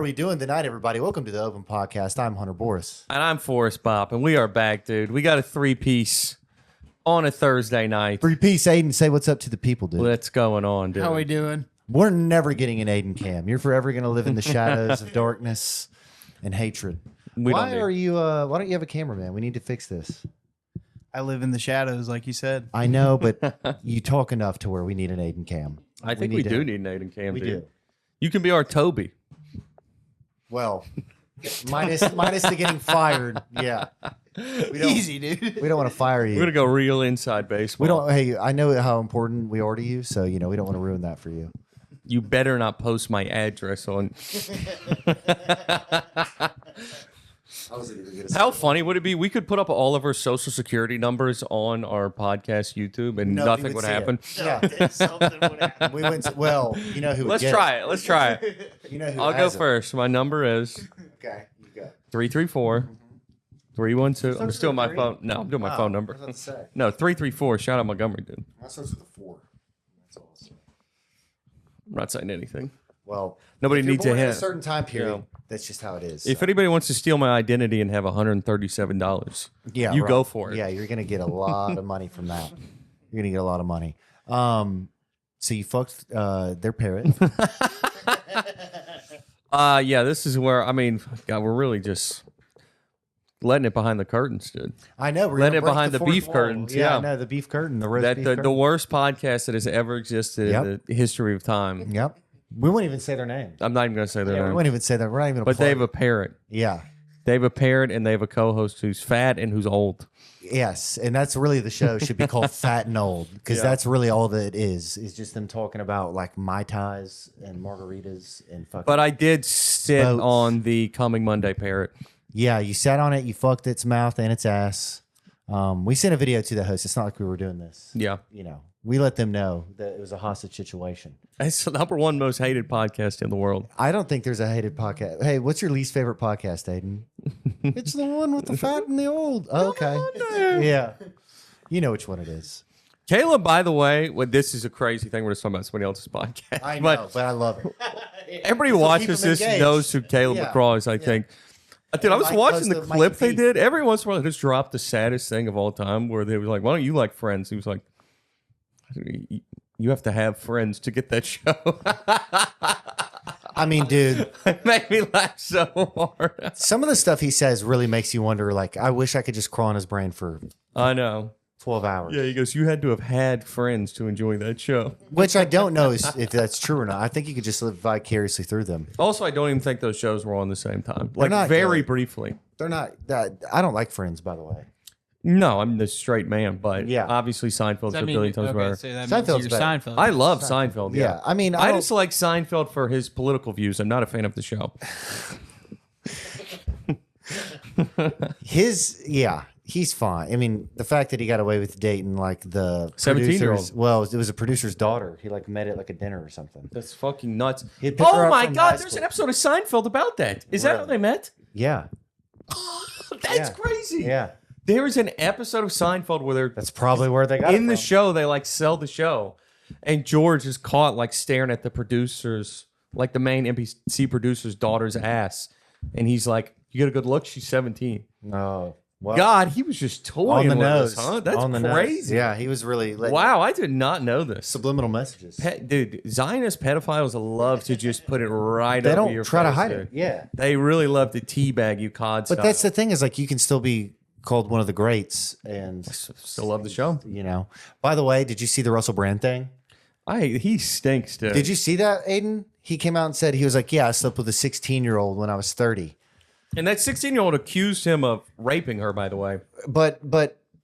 we doing tonight, everybody? Welcome to the Open Podcast. I'm Hunter Boris. And I'm Forrest Bop, and we are back, dude. We got a three-piece on a Thursday night. Three-piece, Aiden. Say what's up to the people, dude. What's going on, dude? How we doing? We're never getting an Aiden cam. You're forever going to live in the shadows of darkness and hatred. Why don't you have a cameraman? We need to fix this. I live in the shadows, like you said. I know, but you talk enough to where we need an Aiden cam. I think we do need an Aiden cam, We dude. do. You can be our Toby. Well, minus the getting fired. Yeah. Easy, dude. We don't want to fire you. We're going to go real inside baseball. We don't. Hey, I know how important we are to you, so we don't want to ruin that for you. You better not post my address on... How funny would it be? We could put up all of our social security numbers on our podcast YouTube, and nothing would happen. Yeah, Something would happen. we went. Well, you know who? Let's try it. Let's try it. You know who? I'll go has it. first. My number is Okay, you go. 334-312. I'm still on my phone. No, I'm doing my phone number. What was I about to say? No, 334. Shout out Montgomery, dude. That starts with a 4. That's all. I'm not saying anything. Well, Nobody if you're needs a born in hint. a certain time period. Yeah. That's just how it is. If so. anybody wants to steal my identity and have $137, Yeah, you right. go for it. Yeah, you're gonna get a lot of money from that. You're gonna get a lot of money. So you fucked their parrot. Yeah, this is where, I mean, God, we're really just letting it behind the curtains, dude. I know. We're Letting gonna it behind break the fourth beef wall. curtains, Yeah, yeah. I know the beef curtain, the roast That beef the curtain. worst podcast that has ever existed in the history of time. Yep. We won't even say their name. I'm not even going to say their We name. won't even say that. We're not even. Gonna But they plug have a it. parrot. Yeah. They have a parrot, and they have a co-host who's fat and who's old. Yes, and that's really the show should be called Fat and Old because Yeah. that's really all that it is just them talking about like Mai Tais and margaritas and fucking. But I did sit Boats. on the Coming Monday parrot. Yeah, you sat on it, you fucked its mouth and its ass. We sent a video to the host. It's not like we were doing this. Yeah. We let them know that it was a hostage situation. It's the number one most hated podcast in the world. I don't think there's a hated podcast. Hey, what's your least favorite podcast, Aiden? It's the one with the fat and the old. Oh, okay. Yeah. You know which one it is. Caleb, by the way, this is a crazy thing. We're just talking about somebody else's podcast. I know, but I love it. Everybody Keep watches them this engaged. knows who Caleb Yeah. McCraw is, I think. Dude, I was Mike watching the goes to Mike clip they Pete. did. Every once in a while, they just dropped the saddest thing of all time where they were like, why don't you like Friends? He was like, you have to have friends to get that show. I mean, dude, It made me laugh so hard. some of the stuff he says really makes you wonder, like, I wish I could just crawl in his brain for I know. 12 hours. Yeah, he goes, you had to have had friends to enjoy that show. Which I don't know if that's true or not. I think you could just live vicariously through them. Also, I don't even think those shows were on the same time. Like, not very good. briefly. They're not that. I don't like Friends, by the way. No, I'm the straight man, but Yeah. obviously Seinfeld's a billion times better. So that Seinfeld's means you're better. Seinfeld. I love Seinfeld. Yeah. I mean, I don't- just like Seinfeld for his political views. I'm not a fan of the show. He's fine. I mean, the fact that he got away with dating like the 17-year-old. producer's- Well, it was a producer's daughter. He like met at like a dinner or something. That's fucking nuts. He'd pick her Oh up my from God, high there's school. an episode of Seinfeld about that. Is that how Really? they met? Yeah. That's Yeah. crazy. Yeah. There is an episode of Seinfeld where they're That's probably where they got in it the from. show, they like sell the show. And George is caught like staring at the producer's, like the main NBC producer's daughter's ass. And he's like, you get a good look? She's 17. No. Well, God, he was just on toying the with nose. us, huh? That's on the crazy. Nose. Yeah, he was really letting Wow, I did not know this. subliminal messages. Dude, Zionist pedophiles love to just put it right They over don't your try to face, hide dude. it. Yeah. They really love to teabag you, cod But that's the thing is like you can still be called one of the greats and Still love the show. By the way, did you see the Russell Brand thing? He stinks, dude. Did you see that, Aiden? He came out and said he was like, yeah, I slept with a 16-year-old when I was 30. And that 16-year-old accused him of raping her, by the way. But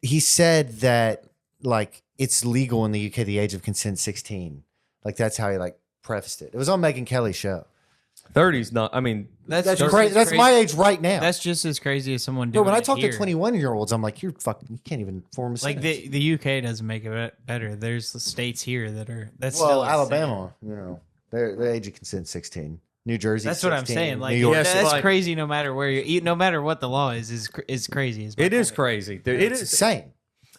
he said that like it's legal in the UK, the age of consent 16. Like that's how he like prefaced it. It was on Megyn Kelly's show. 30's not. I mean, That's just crazy. as That's my age right now. That's just as crazy as someone Bro, doing when I it talk here. to 21-year-olds, I'm like, you're fucking. You can't even form a Like sentence. the UK doesn't make it better. There's the states here that are that's well, still Alabama, their age of consent 16. New Jersey. That's what I'm 16. saying. Like New York. Yes, that's like- crazy. No matter where you, no matter what the law is crazy. Is my it is point. crazy, dude. It It's is. insane.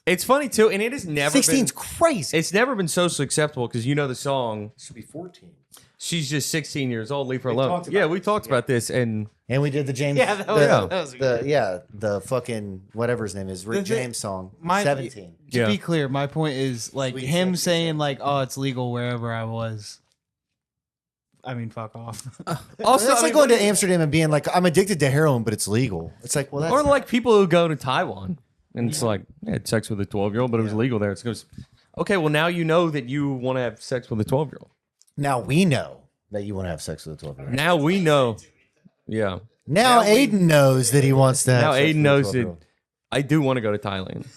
It's funny too, and it has never 16's been. crazy. It's never been socially acceptable because you know the song. It should be 14. she's just 16 years old. Leave her We alone. talked about Yeah, we talked about this, and And we did the James. Yeah, that was good. the fucking whatever his name is, Rick The thing- James song. my- 17. To Yeah. be clear, my point is like Sweet him sexy saying sex. like, "Oh, it's legal wherever I was." I mean, fuck off. also That's I like mean, going to Amsterdam and being like, I'm addicted to heroin, but it's legal. It's like, well, that's or like people who go to Taiwan, and it's like, I had sex with a 12-year-old, but it was legal there. It goes, okay, well now you know that you want to have sex with a 12-year-old. now we know that you want to have sex with a 12-year-old. Now we know. Yeah. Now Aiden knows that he wants to have Now sex Aiden with a knows that 12-year-old. I do want to go to Thailand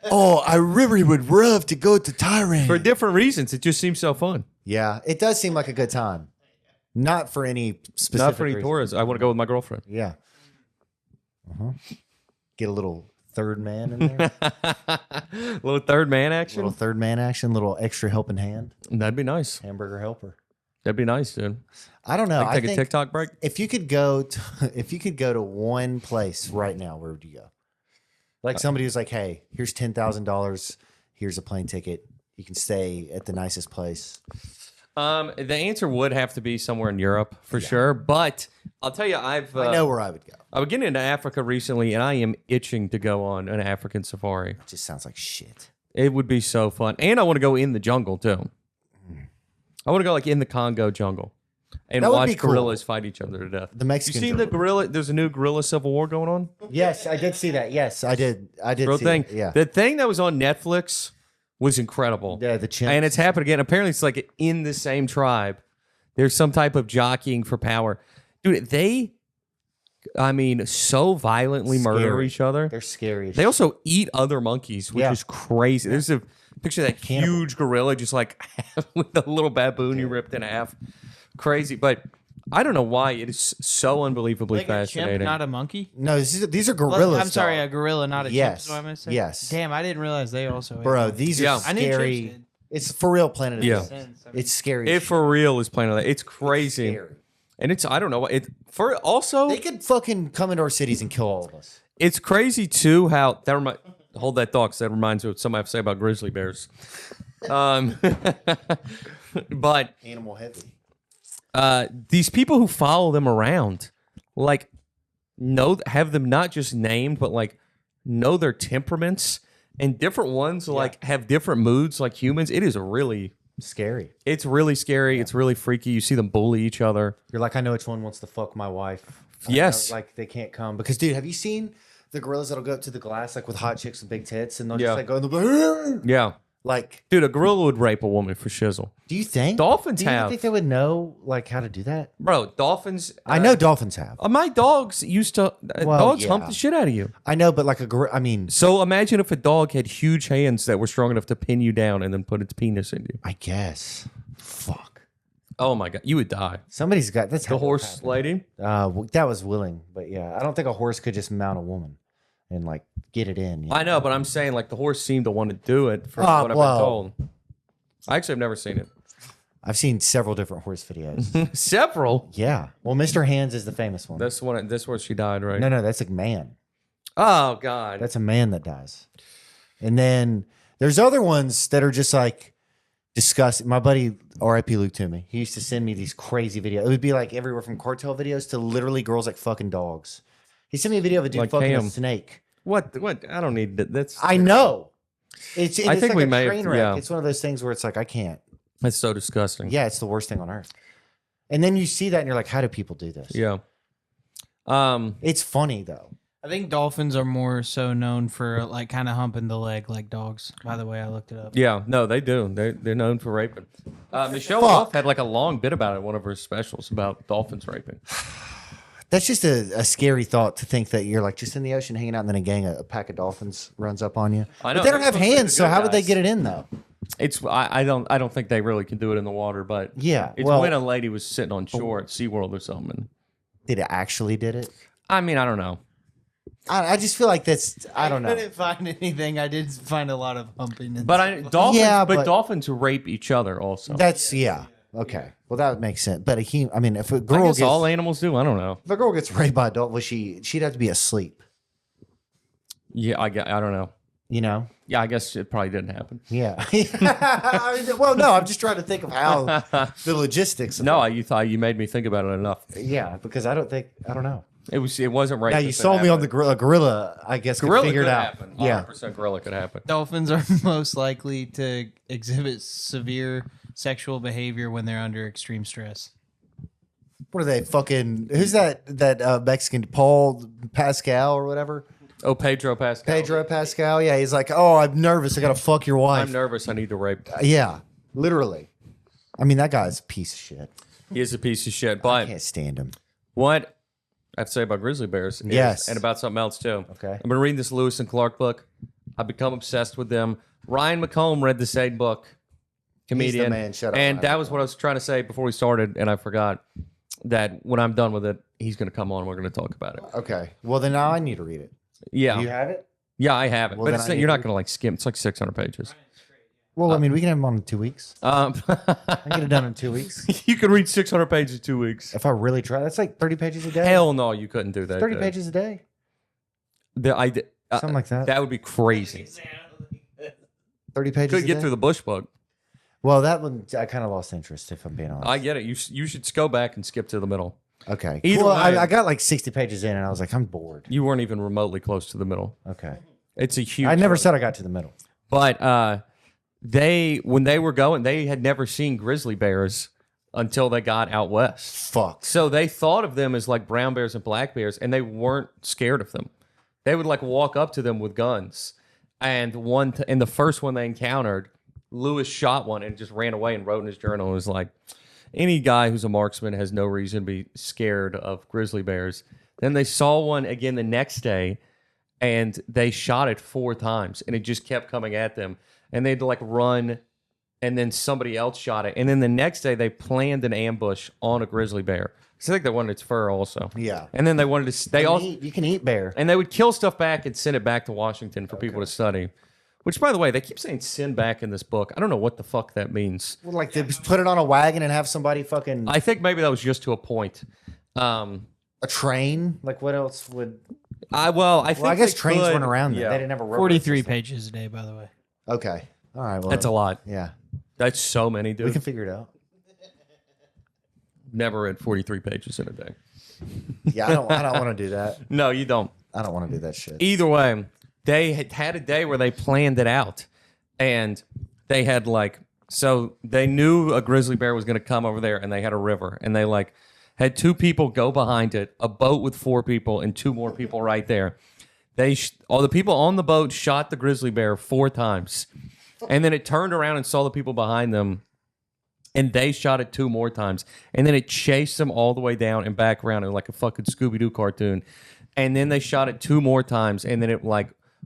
Oh, I really would love to go to Thailand. for different reasons. It just seems so fun. Yeah, it does seem like a good time. Not for any specific Not for any reason. tourists. I want to go with my girlfriend. Yeah. Get a little third man in there. Little third man A action. little third man action, little extra helping hand, That'd be nice. hamburger helper. That'd be nice, dude. I don't know. Like I take a think TikTok break. if you could go to, if you could go to one place right now, where would you go? Like somebody was like, "Hey, here's $10,000. Here's a plane ticket. You can stay at the nicest place." The answer would have to be somewhere in Europe for sure. But I'll tell you, I know where I would go. I was getting into Africa recently, and I am itching to go on an African safari. It just sounds like shit. It would be so fun, and I want to go in the jungle too. I want to go like in the Congo jungle and That would watch be cool. gorillas fight each other to death. The You Mexicans. seen are- the gorilla? There's a new gorilla civil war going on. Yes, I did see that. Yes, I did. I did Real see thing. it. Yeah. The thing that was on Netflix was incredible. Yeah, the chimps. And it's happened again. Apparently, it's like in the same tribe. There's some type of jockeying for power. Dude, they, I mean, so violently murder Scary. each other. They're scary. as They also eat other monkeys, which Yeah. is crazy. There's a picture of that Cannibal. huge gorilla just like with a little baboon you ripped in half. Crazy. But I don't know why it is so unbelievably Like a fascinating. chimp, not a monkey. No, these are Well, gorillas. I'm sorry, dog. a gorilla, not a Yes, chimp. Is what I'm gonna say. yes. Damn, I didn't realize they also. ate Bro, monkeys. these are Yeah. I knew scary. chimps did. It's for real, Planet of the Yeah. Apes. Sense. I mean, It's scary. It as for real is Planet of the It's crazy. shit. Scary. And it's, I don't know what it, for also, They could fucking come into our cities and kill all of us. it's crazy too how that hold that thought because that reminds me of something I have to say about grizzly bears. But Animal heavy. these people who follow them around, like, have them not just named, but like know their temperaments, and different ones like have different moods like humans. It is really, Scary. it's really scary. It's really freaky. You see them bully each other. You're like, I know which one wants to fuck my wife. I Yes. know, like they can't come because, dude, have you seen the gorillas that'll go up to the glass like with hot chicks with big tits and they'll Yeah. just like go in the Yeah, like. dude, a gorilla would rape a woman for shizzle. Do you think Dolphins Do you have. think they would know like how to do that? Bro, dolphins. I know dolphins have. My dogs used to. Well, Dogs yeah. hump the shit out of you. I know, but like a gorilla. I mean, So imagine if a dog had huge hands that were strong enough to pin you down and then put its penis in you. I guess. Fuck. Oh my god, you would die. Somebody's got that's The horse lady. That was willing, but yeah, I don't think a horse could just mount a woman and like get it in. you know? I know, but I'm saying like the horse seemed to want to do it from Ah, what I've well. been told. I actually have never seen it. I've seen several different horse videos. Several. Yeah. Well, Mr. Hands is the famous one. That's one. This where she died, right? No, that's a man. Oh god. That's a man that dies. And then there's other ones that are just like disgusting. My buddy R.I.P. Luke Toomey, he used to send me these crazy videos. It would be like everywhere from cartel videos to literally girls like fucking dogs. He sent me a video of a dude Like fucking Cam. a snake. What? I don't need that. That's. I know. It's I think like we a may have- train wreck. yeah. It's one of those things where it's like I can't. That's so disgusting. Yeah, it's the worst thing on earth. And then you see that and you're like, how do people do this? Yeah. It's funny though. I think dolphins are more so known for like kind of humping the leg like dogs. By the way, I looked it up. Yeah. No, they do. They're known for raping. Michelle Fuck. Wolf had like a long bit about it in one of her specials about dolphins raping. That's just a scary thought to think that you're like just in the ocean hanging out and then a pack of dolphins runs up on you. I know, But they don't they're have supposed to be hands, the so good how would they guys. get it in though? It's I don't think they really can do it in the water, but Yeah, it's well- when a lady was sitting on shore at SeaWorld or something. Did it actually did it? I mean, I don't know. I just feel like that's I don't know. couldn't find anything. I did find a lot of humping. And But dolphins, Yeah, but but- dolphins rape each other also. That's yeah. Okay. Well, that makes sense. But I mean, if a I girl guess gets all animals do. I don't know. if a girl gets raped by a dolphin, she'd have to be asleep. Yeah, I don't know. You know? Yeah, I guess it probably didn't happen. Yeah. I mean, well, no, I'm just trying to think of how the logistics. Of No, it. you thought you made me think about it enough. Yeah, because I don't know. It wasn't right. Now you sold me on the gorilla. I guess gorilla. figured Could out. happen. Yeah. 100% gorilla could happen. Dolphins are most likely to exhibit severe sexual behavior when they're under extreme stress. What are they fucking? Who's that Mexican Paul Pascal or whatever? Oh, Pedro Pascal. Pedro Pascal. Yeah, he's like, oh, I'm nervous. I gotta fuck your wife. I'm nervous. I need to rape. Yeah, literally. I mean, that guy's a piece of shit. He is a piece of shit. I But can't stand him. what I have to say about grizzly bears, is, Yes. and about something else too. Okay. I've been reading this Lewis and Clark book. I've become obsessed with them. Ryan McComb read the same book. Comedian. He's the man. Shut up, And Ryan that was what I was trying to say before we started, and I forgot that when I'm done with it, he's going to come on. We're going to talk about it. Okay. Well, then now I need to read it. Yeah. Do you have it? Yeah, I have it. Well, but then it's I need you're not to- going to like skim. It's like 600 pages. Well, I mean, we can have him on in 2 weeks. I can get it done in 2 weeks. You could read 600 pages in 2 weeks. If I really try, that's like 30 pages a day. Hell no, you couldn't do that. 30 dude. pages a day. Something like that. That would be crazy. 30 pages Could a get day? through the bush book. Well, that one, I kind of lost interest, if I'm being honest. I get it. You should just go back and skip to the middle. Okay. Either Well, way- I got like 60 pages in, and I was like, I'm bored. You weren't even remotely close to the middle. Okay. It's a huge. I never said I got to the middle. But when they were going, they had never seen grizzly bears until they got out west. Fuck. So they thought of them as like brown bears and black bears, and they weren't scared of them. They would like walk up to them with guns. And the first one they encountered, Lewis shot one and just ran away and wrote in his journal. It was like, any guy who's a marksman has no reason to be scared of grizzly bears. Then they saw one again the next day, and they shot it 4 times, and it just kept coming at them. And they'd like run, and then somebody else shot it. And then the next day, they planned an ambush on a grizzly bear. So I think they wanted its fur also. Yeah. And then they wanted to. You can eat bear. And they would kill stuff back and send it back to Washington for people to study. Which, by the way, they keep saying send back in this book. I don't know what the fuck that means. Well, like, they just put it on a wagon and have somebody fucking. I think maybe that was just to a point. A train? Like, what else would. I think I guess they trains could- weren't around then. Yeah. They didn't have a railroad 43 system. pages a day, by the way. Okay. All right. Well, That's a lot. Yeah. That's so many, dude. We can figure it out. Never read 43 pages in a day. Yeah, I don't want to do that. No, you don't. I don't want to do that shit. Either way, they had a day where they planned it out, and they had so they knew a grizzly bear was going to come over there, and they had a river, and they had 2 people go behind it, a boat with 4 people, and 2 more people right there. All the people on the boat shot the grizzly bear 4 times, and then it turned around and saw the people behind them, and they shot it 2 more times, and then it chased them all the way down and back around in like a fucking Scooby-Doo cartoon. And then they shot it 2 more times, and then it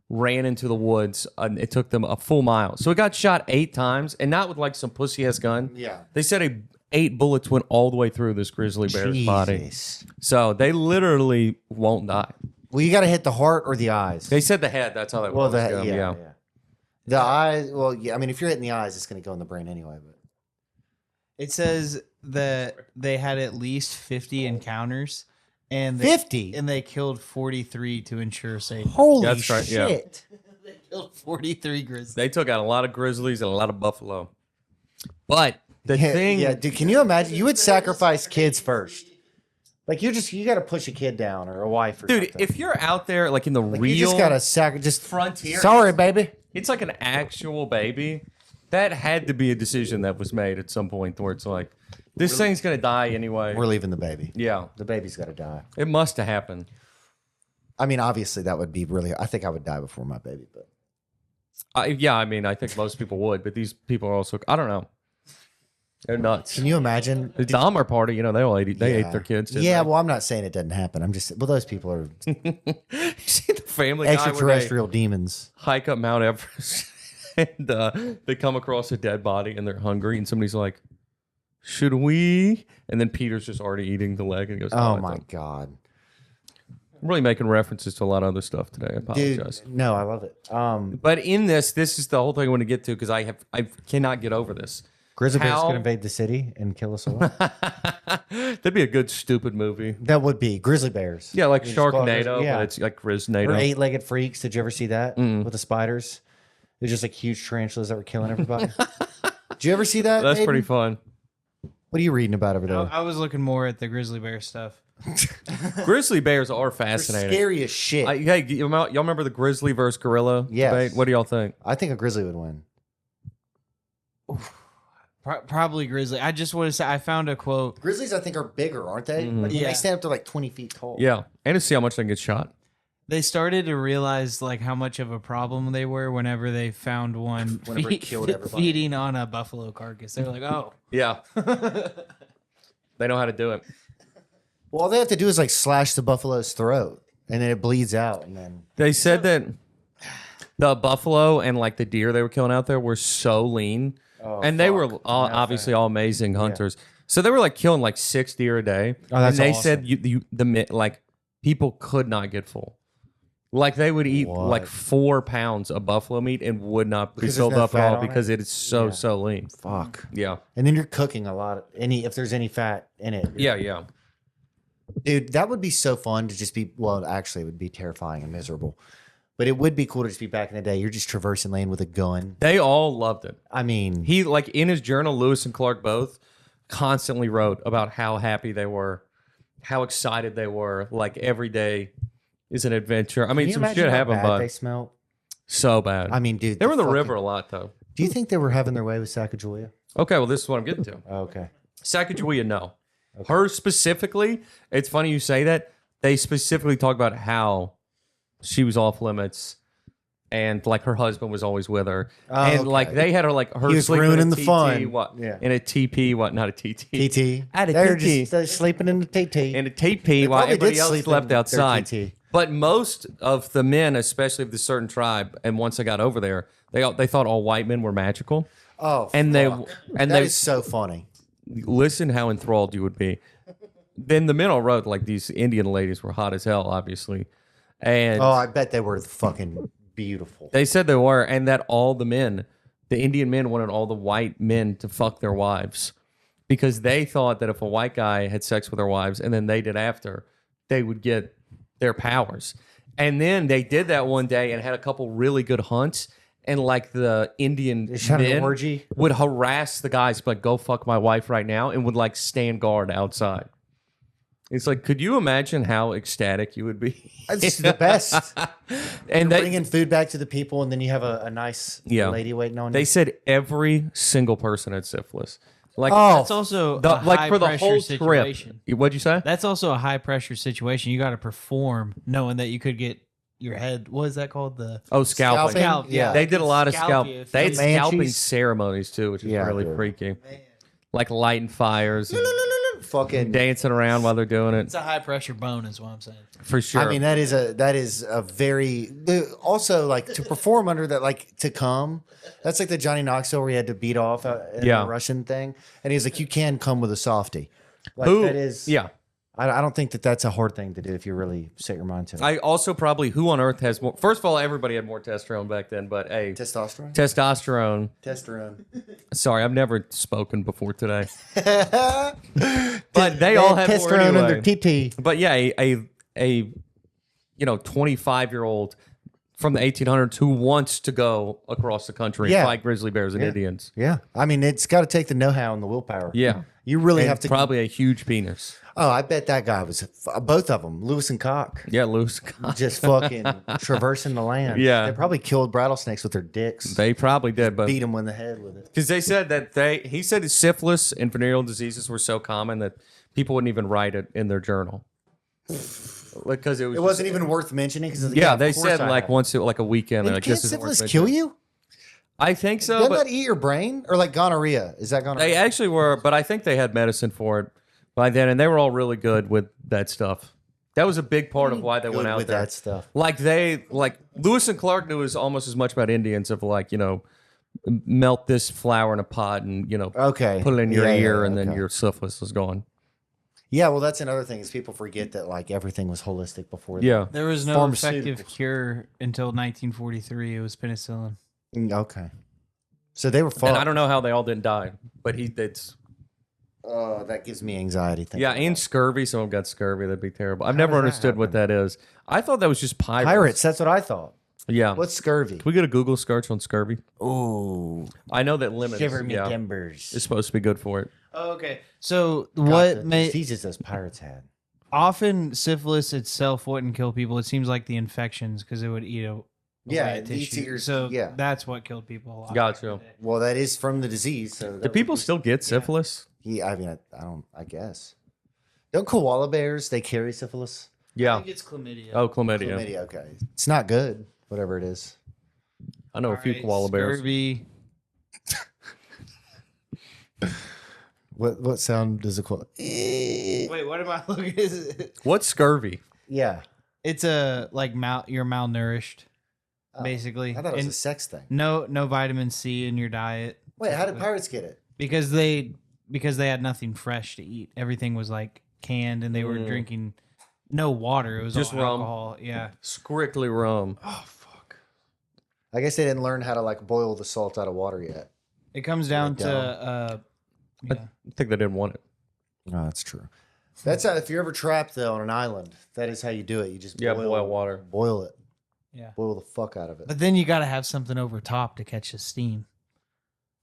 ran into the woods, and it took them a full mile. So it got shot 8 times, and not with like some pussy ass gun. Yeah. They said 8 bullets went all the way through this grizzly bear's body. Jesus. So they literally won't die. Well, you got to hit the heart or the eyes. They said the head. That's how that Well, was. yeah. The eyes. Well, yeah. I mean, if you're hitting the eyes, it's going to go in the brain anyway. But It says that they had at least 50 encounters, and 50. and they killed 43 to ensure safety. Holy That's right, yeah. shit! They killed 43 grizzlies. They took out a lot of grizzlies and a lot of buffalo. But the thing, Yeah, dude. Can you imagine? You would sacrifice kids first. Like you got to push a kid down or a wife or dude, something. if you're out there like in the Like, real you just got to just frontier, Sorry, baby. it's like an actual baby. That had to be a decision that was made at some point where it's like, this thing's gonna die anyway. We're leaving the baby. Yeah, The baby's got to die. it must have happened. I mean, obviously, that would be really. I think I would die before my baby, but I mean, I think most people would, but these people are also, I don't know, they're nuts. can you imagine? The Dahmer party, they all ate their kids. didn't Yeah, they? well, I'm not saying it doesn't happen. I'm just. Well, those people are You see the Family Guy where they extraterrestrial demons. hike up Mount Everest and they come across a dead body and they're hungry and somebody's like, should we? And then Peter's just already eating the leg and he goes, Oh I my don't." god, I'm really making references to a lot of other stuff today. I apologize. dude! No, I love it. But in this is the whole thing I want to get to because I cannot get over this. Grizzly bears how- could invade the city and kill us all. That'd be a good stupid movie. That would be grizzly bears. Yeah, like You just call it Sharknado, yeah. but it's like Or Griznado. eight-legged freaks. Did you ever see that with the spiders? It was just like huge tarantulas that were killing everybody. Did you ever see that? That's Aiden? pretty fun. What are you reading about over there? I was looking more at the grizzly bear stuff. Grizzly bears are They're fascinating. scary as shit. Hey, y'all remember the grizzly versus gorilla Yes. debate? What do y'all think? I think a grizzly would win. Probably grizzly. I just want to say I found a quote. Grizzlies, I think, are bigger, aren't they? Mm-hmm. Like, when Yeah. they stand up to like 20 feet tall. Yeah, and to see how much they can get shot. They started to realize like how much of a problem they were whenever they found one Whenever it killed everybody. feeding on a buffalo carcass. They were like, oh, Yeah, they know how to do it. Well, all they have to do is like slash the buffalo's throat, and then it bleeds out, and then They said that the buffalo and like the deer they were killing out there were so lean, and they were all, obviously all amazing hunters. So they were like killing like 6 deer a day. Oh, that's and they awesome. said like people could not get full. Like they would eat What? like 4 pounds of buffalo meat and would not be Because filled there's no up at fat all on it? because it is so Yeah. so lean. fuck. Yeah, And then you're cooking a lot. If there's any fat in it. yeah. Dude, that would be so fun to just be. Well, actually, it would be terrifying and miserable. But it would be cool to just be back in the day. You're just traversing lane with a gun. They all loved it. I mean, He like in his journal, Lewis and Clark both constantly wrote about how happy they were, how excited they were. Like every day is an adventure. I mean, can you some imagine shit how happened, bad but they smell? so bad. I mean, dude, they were in the fucking- river a lot though. Do you think they were having their way with Sacagawea? Okay, well, this is what I'm getting to. Oh, okay. Sacagawea, no. Her specifically, it's funny you say that. They specifically talk about how she was off limits and like her husband was always with her. Oh, and okay. like they had her like her He was sleeping in ruining a the TT, fun. What? Yeah. In a TP, what? Not a TT. TT. At a They're TT. just they're sleeping in the TT. In a TP while probably everybody did else sleep slept in their outside. TT. But most of the men, especially of the certain tribe, and once they got over there, they thought all white men were magical. Oh, And fuck. and That they is so funny. listen how enthralled you would be. Then the men all wrote like these Indian ladies were hot as hell, obviously, and Oh, I bet they were fucking beautiful. they said they were, and that all the men, the Indian men, wanted all the white men to fuck their wives because they thought that if a white guy had sex with their wives and then they did after, they would get their powers. And then they did that one day and had a couple really good hunts. And like the Indian They shot an men orgy. would harass the guys, like, go fuck my wife right now, and would like stand guard outside. It's like, could you imagine how ecstatic you would be? It's the best. And they, Bringing food back to the people, and then you have a nice Yeah. lady waiting on they you. said every single person had syphilis. Like, Oh, that's also the, a like high for the pressure whole situation. trip. What'd you say? That's also a high pressure situation. You got to perform knowing that you could get your head. What is that called? The Oh, scalping. scalp. Yeah. They did a lot of Scalp scalp. you. They had Comanches. scalping ceremonies too, which is Yeah, really dude. freaky. Like lighting fires, and fucking. dancing around while they're doing it. It's a high pressure bone, is what I'm saying. For sure. I mean, that is a very also like to perform under that, like to come. That's like the Johnny Knoxville where he had to beat off in Yeah. the Russian thing, and he's like, you can come with a softie. Like who? that is. Yeah. I don't think that that's a hard thing to do if you really set your mind to it. I also probably who on earth has more. First of all, everybody had more testosterone back then, but hey, Testosterone. testosterone. Testosterone. Sorry, I've never spoken before today. But they all have more testosterone anyway. under TT. But yeah, a 25-year-old from the 1800s who wants to go across the country Yeah. and fight grizzly bears and Indians. Yeah, I mean, it's got to take the know-how and the willpower. Yeah. You really And have to. probably a huge penis. Oh, I bet that guy was both of them, Lewis and Cock, Yeah, loose. just fucking traversing the land. Yeah. they probably killed rattlesnakes with their dicks. They probably did, but beat them in the head with it. because they said that he said syphilis and venereal diseases were so common that people wouldn't even write it in their journal. Because it was It wasn't even worth mentioning because Yeah, they said like once like a weekend. Like Can't this isn't worth syphilis kill mentioning. you? I think so, Doesn't but that eat your brain or like gonorrhea? Is that gonorrhea? they actually were. But I think they had medicine for it by then, and they were all really good with that stuff. That was a big part of why they Good went out with there. that stuff. Like Lewis and Clark knew almost as much about Indians of like melt this flour in a pot and Okay, put it in your Yeah, ear yeah, and then okay. your syphilis is gone. Yeah, well, that's another thing is people forget that like everything was holistic before. Yeah. There was no Pharmaceuticals. effective cure until 1943. It was penicillin. Okay. So they were fucked. And I don't know how they all didn't die, but it's that gives me anxiety. Thinking yeah, about and it. scurvy. Someone got scurvy. That'd be terrible. I've How never does that understood what that is. I thought that was just pirates. Pirates. That's what I thought. Yeah. What's scurvy? Can we get a Google search on scurvy? Ooh, I know that lemons shiver me yeah, timbers. is supposed to be good for it. Oh, okay. So Got what the may diseases those pirates had? often syphilis itself wouldn't kill people. It seems like the infections because it would eat away It at eats tissue. your- So yeah. that's what killed people a lot. Gotcha. Well, that is from the disease. So Do people still get syphilis? Yeah, I mean, I don't. I guess. Don't koala bears? They carry syphilis. I Yeah. think it's chlamydia. Oh, chlamydia. Chlamydia. Okay, it's not good. Whatever it is. I know a few Alright, koala bears. scurvy. What sound does it call? Wait, what am I looking at? What's scurvy? Yeah, It's a you're malnourished, Oh, basically. I thought it was And a sex thing. no vitamin C in your diet Wait, how did pirates get it? because they had nothing fresh to eat. Everything was like canned, and they were drinking no water. It was Just all rum. alcohol. Yeah. Strictly rum. Oh fuck! I guess they didn't learn how to like boil the salt out of water yet. It comes down to yeah. I think they didn't want it. No, that's true. That's how. If you're ever trapped though on an island, that is how you do it. You just Boil water. boil it, Yeah. boil the fuck out of it But then you got to have something over top to catch the steam.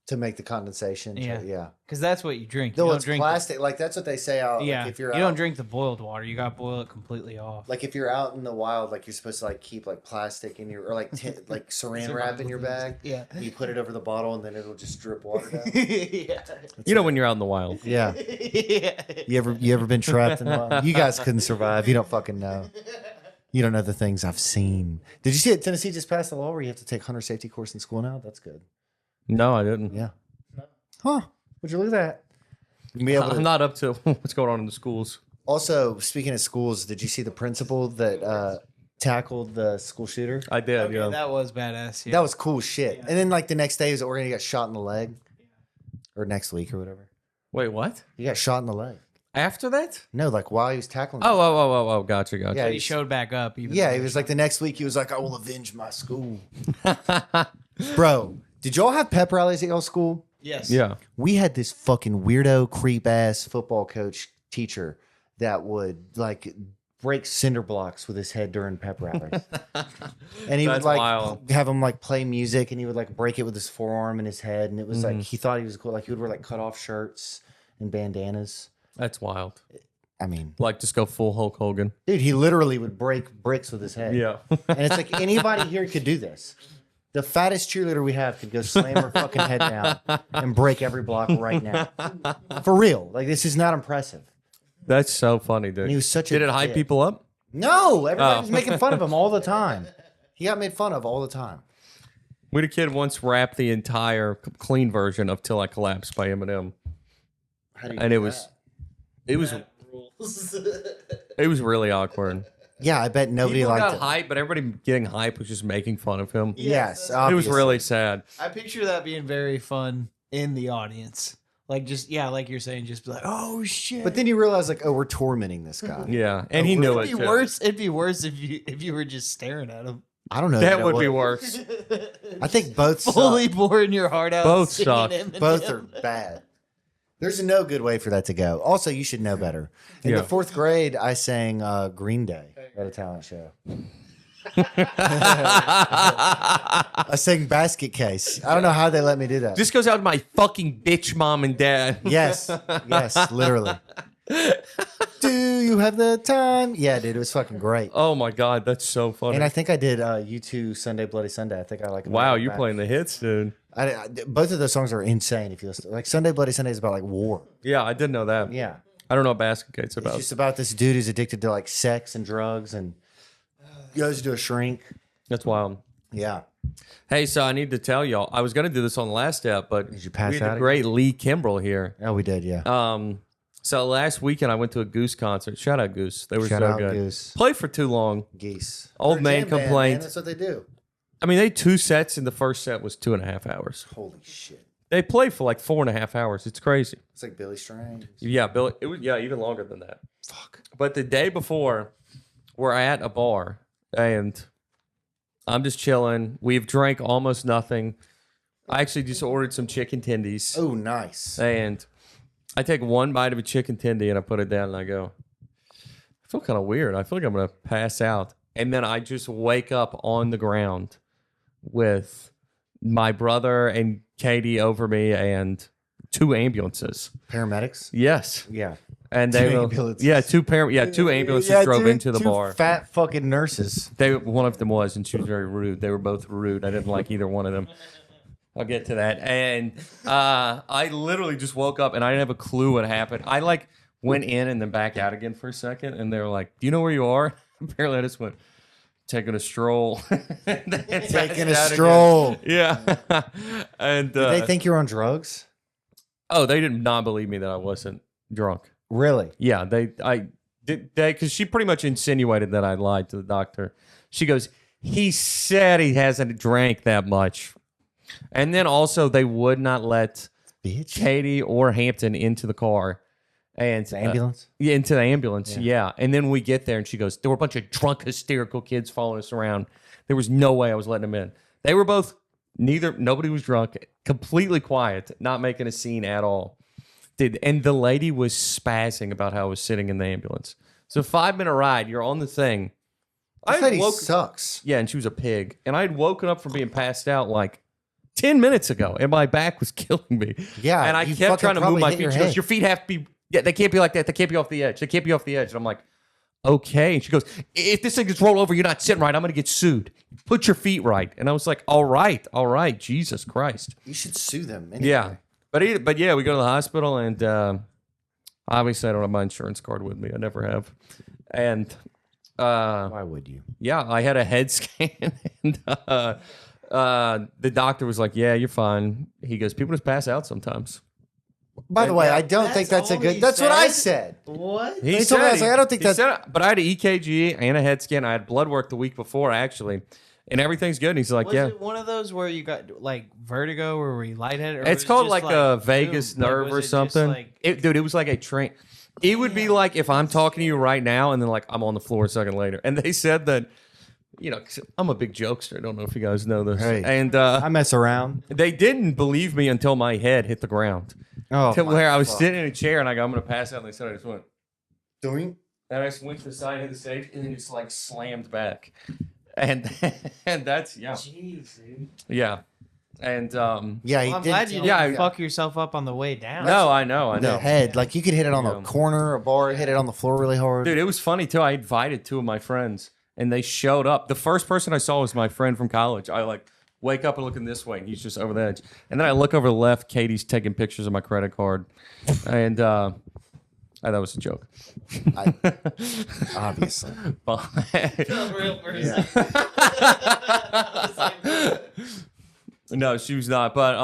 to make the condensation. Yeah. Yeah. Because that's what you drink. No, you don't it's drink plastic. Like that's what they say out. yeah. Like, if you're you out, don't drink the boiled water. You got to boil it completely off. Like if you're out in the wild, like you're supposed to like keep like plastic in your or like like saran wrap in your bag. Yeah. And you put it over the bottle and then it'll just drip water down. yeah. You know when you're out in the wild. Yeah. yeah. You ever been trapped in the wild? You guys couldn't survive. You don't fucking know. You don't know the things I've seen. Did you see it? Tennessee just passed a law where you have to take hunter safety course in school now. That's good. No, I didn't. Yeah. Huh? Would you look at that? You be able to- I'm not up to what's going on in the schools. Also, speaking of schools, did you see the principal that tackled the school shooter? I did, Okay, yeah. that was badass. Yeah. That was cool shit. And then like the next day, he was Oregon. He got shot in the leg, or next week or whatever. Wait, what? He got shot in the leg. After that? No, like while he was tackling. Oh, gotcha. Yeah, But he he's- showed back up. Even Yeah, though he was like the next week. He was like, "I will avenge my school." Bro, did y'all have pep rallies at y'all school? Yes. Yeah. We had this fucking weirdo, creep ass football coach teacher that would like break cinder blocks with his head during pep rallies. And he would That's like wild. have him like play music and he would like break it with his forearm and his head. And it was like, he thought he was cool. Like he would wear like cut off shirts and bandanas. That's wild. I mean, Like just go full Hulk Hogan. dude, he literally would break bricks with his head. Yeah. And it's like anybody here could do this. The fattest cheerleader we have could go slam her fucking head down and break every block right now. For real. Like, this is not impressive. That's so funny, dude. And he was such a Did it hype dick. people up? No, everybody was Oh. making fun of him all the time. He got made fun of all the time. We had a kid once rapped the entire clean version of "Till I Collapse" by Eminem, How do you and do it was really awkward. Yeah, I bet nobody People liked got it. hype, but everybody getting hype was just making fun of him. Yes, It was obviously. really sad. I picture that being very fun in the audience. Like just like you're saying, just be like, oh shit. But then you realize, like, oh, we're tormenting this guy. Yeah, and he knew it. it'd be too. worse. It'd be worse if you were just staring at him, I don't know. That would be worse. I think both fully suck. pouring your heart out. Both singing suck. Eminem. Both are bad. There's no good way for that to go. Also, you should know better. In Yeah. the 4th grade, I sang Green Day at a talent show. I sang Basket Case. I don't know how they let me do that. This goes out to my fucking bitch mom and dad. Yes, literally. Do you have the time? Yeah, dude, it was fucking great. Oh my god, that's so funny. And I think I did U2 Sunday Bloody Sunday. I think I like. Wow, you're playing the hits, dude. Both of those songs are insane. If you listen, like Sunday Bloody Sunday is about like war. Yeah, I didn't know that. Yeah, I don't know what Basket Cake's it's about. just about this dude who's addicted to like sex and drugs and goes to a shrink. That's wild. Yeah, Hey, so I need to tell y'all, I was going to do this on the last step, but Did you pass we had out the again? great Lee Kimbrell here. oh, we did. Yeah, So last weekend I went to a Goose concert. Shout out Goose. They were Shout so out good. Goose. Played for too long. Geese. Old They're a man jam band, complained. That's what they do. I mean, they had 2 sets, and the first set was 2.5 hours. Holy shit! They played for like 4.5 hours. It's crazy. It's like Billy Strange. Yeah, Bill. It was even longer than that. Fuck. But the day before, we're at a bar, and I'm just chilling. We've drank almost nothing. I actually just ordered some chicken tendies. Oh, nice. And I take one bite of a chicken tendy and I put it down and I go, I feel kind of weird. I feel like I'm going to pass out. And then I just wake up on the ground with my brother and Katie over me and 2 ambulances. Paramedics? Yes. Yeah. And they Two will, ambulances. yeah, 2 ambulances drove into the two bar. Fat fucking nurses. One of them was, and she was very rude. They were both rude. I didn't like either one of them. I'll get to that. And I literally just woke up and I didn't have a clue what happened. I went in and then back out again for a second, and they were like, "Do you know where you are?" Apparently, I just went taking a stroll. Taking a stroll. Again. Yeah. And Did they think you're on drugs? oh, they did not believe me that I wasn't drunk. Really? Yeah, because she pretty much insinuated that I lied to the doctor. She goes, he said he hasn't drank that much. And then also they would not let Bitch. Katie or Hampton into the car. And The ambulance? yeah, into the ambulance. Yeah. And then we get there and she goes, there were a bunch of drunk, hysterical kids following us around. There was no way I was letting them in. They were both, nobody was drunk, completely quiet, not making a scene at all. And the lady was spazzing about how I was sitting in the ambulance. So 5-minute ride, you're on the thing. This lady sucks. Yeah, and she was a pig. And I had woken up from being passed out like 10 minutes ago, and my back was killing me. Yeah, and I you kept trying to move fucking my probably hit feet. your She goes, head. your feet have to be, yeah, they can't be like that. They can't be off the edge. They can't be off the edge. And I'm like, okay. And she goes, if this thing gets rolled over, you're not sitting right. I'm going to get sued. Put your feet right. And I was like, all right. Jesus Christ. You should sue them. Anyway. Yeah. But yeah, we go to the hospital, and obviously I don't have my insurance card with me. I never have. And Why would you? yeah, I had a head scan, and the doctor was like, yeah, you're fine. He goes, people just pass out sometimes. By the way, I don't think that's a good. That's what I said. What? He told me, I was like, I don't think he that's- said, but I had an EKG and a head scan. I had blood work the week before, actually, and everything's good. And he's like, Was yeah. it one of those where you got like vertigo or were you lightheaded? Or It's was it called just, like a boom? vagus Like, nerve was or it just, something. like- Dude, it was like a train. It would be like if I'm talking to you right now and then like I'm on the floor a second later. And they said that, 'cause I'm a big jokester. I don't know if you guys know this. Hey. And I mess around. they didn't believe me until my head hit the ground. Oh, To my where I was fuck. sitting in a chair and I go, I'm going to pass out. And they said I just went. Doing? And I just went to the side of the stage and then just like slammed back. And that's, yeah. Jeez, dude. Yeah. And, Yeah, Well, he I'm did. glad you didn't Yeah, fuck yourself up on the way down. no, I know. The head, like you could hit it on Yeah. the corner, a bar, hit it on the floor really hard. Dude, it was funny too. I invited 2 of my friends and they showed up. The first person I saw was my friend from college. I like wake up and looking this way and he's just over the edge. And then I look over the left, Katie's taking pictures of my credit card. And that was a joke. Obviously. Real person. No, she was not. But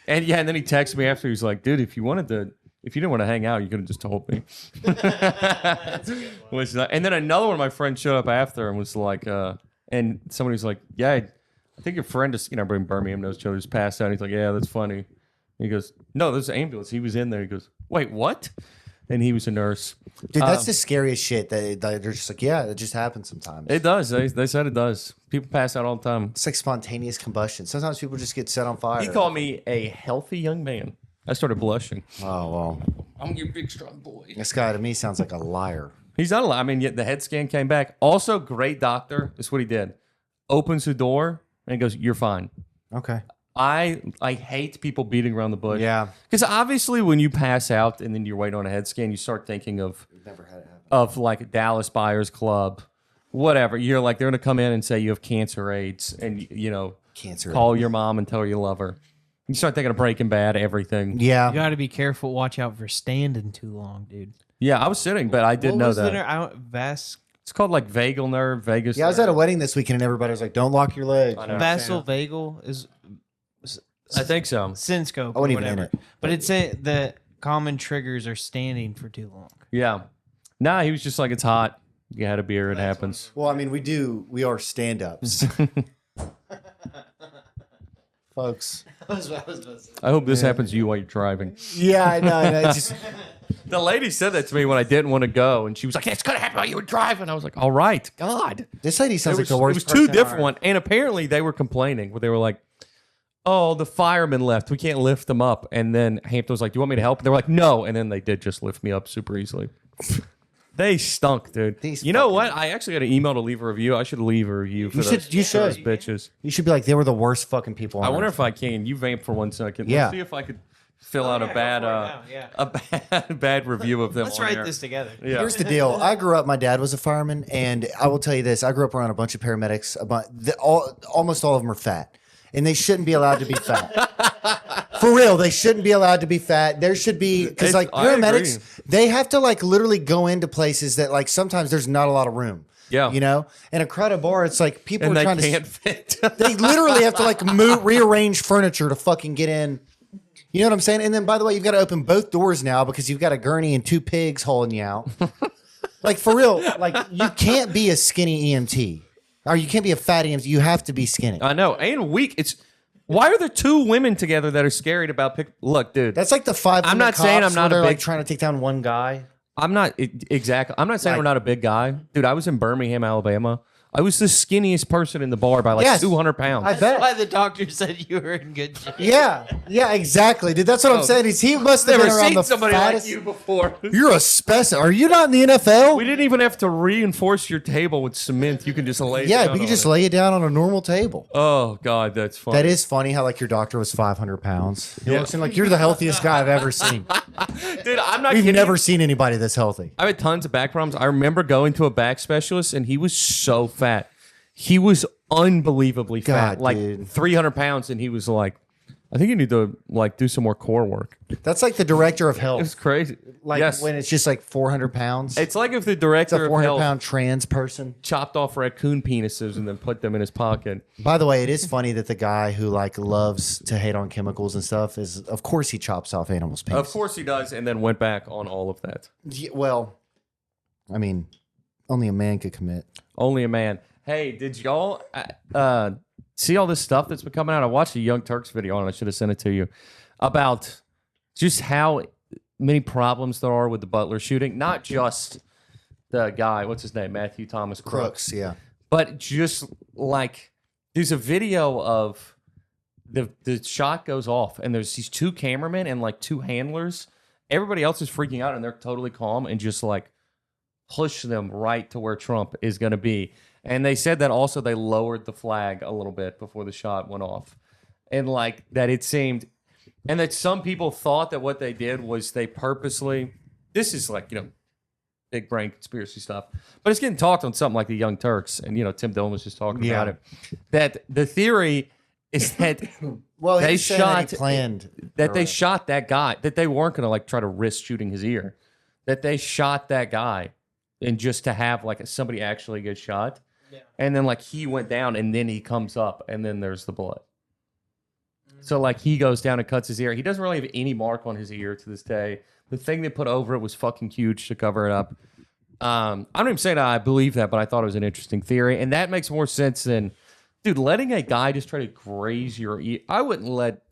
and then he texted me after. He was like, "Dude, if you didn't want to hang out, you could have just told me." Which, and then another one of my friends showed up after and was like, and somebody was like, "Yeah, I think your friend is, everybody in Birmingham knows each other, just passed out." And he's like, "Yeah, that's funny." And he goes, "No, there's an ambulance. He was in there." He goes, "Wait, what?" And he was a nurse. Dude, that's the scariest shit. That they're just like, yeah, it just happens sometimes. It does. They said it does. People pass out all the time. It's like spontaneous combustion. Sometimes people just get set on fire. He called me a healthy young man. I started blushing. Oh, well. I'm your big strong boy. This guy to me sounds like a liar. He's not a lie. I mean, yet the head scan came back. Also, great doctor. That's what he did. Opens the door and he goes, "You're fine." Okay. I hate people beating around the bush. Yeah. Because obviously, when you pass out and then you're waiting on a head scan, you start thinking of Never had it happen. like Dallas Buyers Club, whatever. You're like, they're gonna come in and say you have cancer, AIDS, and Cancer. call your mom and tell her you love her. You start thinking of Breaking Bad, everything. Yeah. You got to be careful. Watch out for standing too long, dude. Yeah, I was sitting, but I didn't know that. It's called like vagal nerve, Vegas. Yeah, I was at a nerve. wedding this weekend and everybody was like, don't lock your legs. I know. Vasovagal is I think so. Synscope. I or wasn't even in whatever. it. But it's the common triggers are standing for too long. Yeah. Nah, he was just like, it's hot. You had a beer, it happens. Well, I mean, we are stand-ups. Folks. I hope this happens to you while you're driving. Yeah, I know. It's just, The lady said that to me when I didn't want to go, and she was like, "It's gonna happen while you were driving." I was like, "All right, God." this lady sounds It like was, the it worst was person two on different earth. ones, and apparently they were complaining. Where they were like, oh, the firemen left. We can't lift them up. And then Hampton was like, do you want me to help? And they were like, no. And then they did just lift me up super easily. They stunk, dude. You know what? I actually got an email to leave a review. I should leave a review for those bitches. You should be like, they were the worst fucking people on I wonder earth. if I can. You vamp for 1 second. Yeah. Let's see if I could fill out a bad review of them. Let's on write air. this together. Yeah. Here's the deal. I grew up, my dad was a fireman, and I will tell you this. I grew up around a bunch of paramedics. Almost all of them are fat, and they shouldn't be allowed to be fat. For real, they shouldn't be allowed to be fat. There should be, because like I agree. paramedics, they have to like literally go into places that like sometimes there's not a lot of room. Yeah. You know? And a crowded bar, it's like people And are they trying can't to. fit. They literally have to like rearrange furniture to fucking get in. You know what I'm saying? And then, by the way, you've got to open both doors now because you've got a gurney and 2 pigs hauling you out. Like, for real, like, you can't be a skinny EMT. Or you can't be a fat EMT. You have to be skinny. I know. And weak. Why are there 2 women together that are scared about Look, dude. That's like the 5 I'm not saying I'm not a they're big- like trying to take down one guy. I'm not exactly. I'm not saying Like- we're not a big guy, dude. I was in Birmingham, Alabama. I was the skinniest person in the bar by like Yes. 200 pounds. I That's bet. why the doctor said you were in good shape. Yeah, exactly, dude. That's what I'm saying. He must have Never been around seen the somebody fattest. like you before. You're a specimen. Are you not in the NFL? We didn't even have to reinforce your table with cement. You can just lay. Yeah, down we could on just it. lay it down on a normal table. Oh God, that's funny. That is funny how like your doctor was 500 pounds. He Yeah. looks in like you're the healthiest guy I've ever seen. dude. I'm not. We've kidding. never seen anybody this healthy. I had tons of back problems. I remember going to a back specialist, and he was so fat. He was unbelievably fat, God, like dude. 300 pounds, and he was like, "I think you need to like do some more core work." That's like the director of It was health. crazy. Like yes, when it's just like 400 pounds. it's like if the It's a director of 400 health pound trans person. chopped off raccoon penises and then put them in his pocket. By the way, it is funny that the guy who like loves to hate on chemicals and stuff is, of course, he chops off animals' penises. Of course he does, and then went back on all of that. Yeah, well, I mean, only a man could commit. Only a man. Hey, did y'all see all this stuff that's been coming out? I watched a Young Turks video, and I should have sent it to you, about just how many problems there are with the Butler shooting. Not just the guy, what's his name, Matthew Thomas Crooks, Yeah. but just like there's a video of the shot goes off, and there's these 2 cameramen and like 2 handlers. Everybody else is freaking out, and they're totally calm and just like push them right to where Trump is going to be. And they said that also they lowered the flag a little bit before the shot went off. And like that it seemed, and that some people thought that what they did was they purposely, this is like, big brain conspiracy stuff, but it's getting talked on something like the Young Turks. And, Tim Dillon was just talking about it. That the theory is that Well, they he said that shot he planned that they shot that guy, that they weren't going to like try to risk shooting his ear, that they shot that guy and just to have like somebody actually get shot. Yeah. And then like he went down and then he comes up and then there's the blood. So like he goes down and cuts his ear. He doesn't really have any mark on his ear to this day. The thing they put over it was fucking huge to cover it up. I don't even say that I believe that, but I thought it was an interesting theory. And that makes more sense than, dude, letting a guy just try to graze your ear. I wouldn't let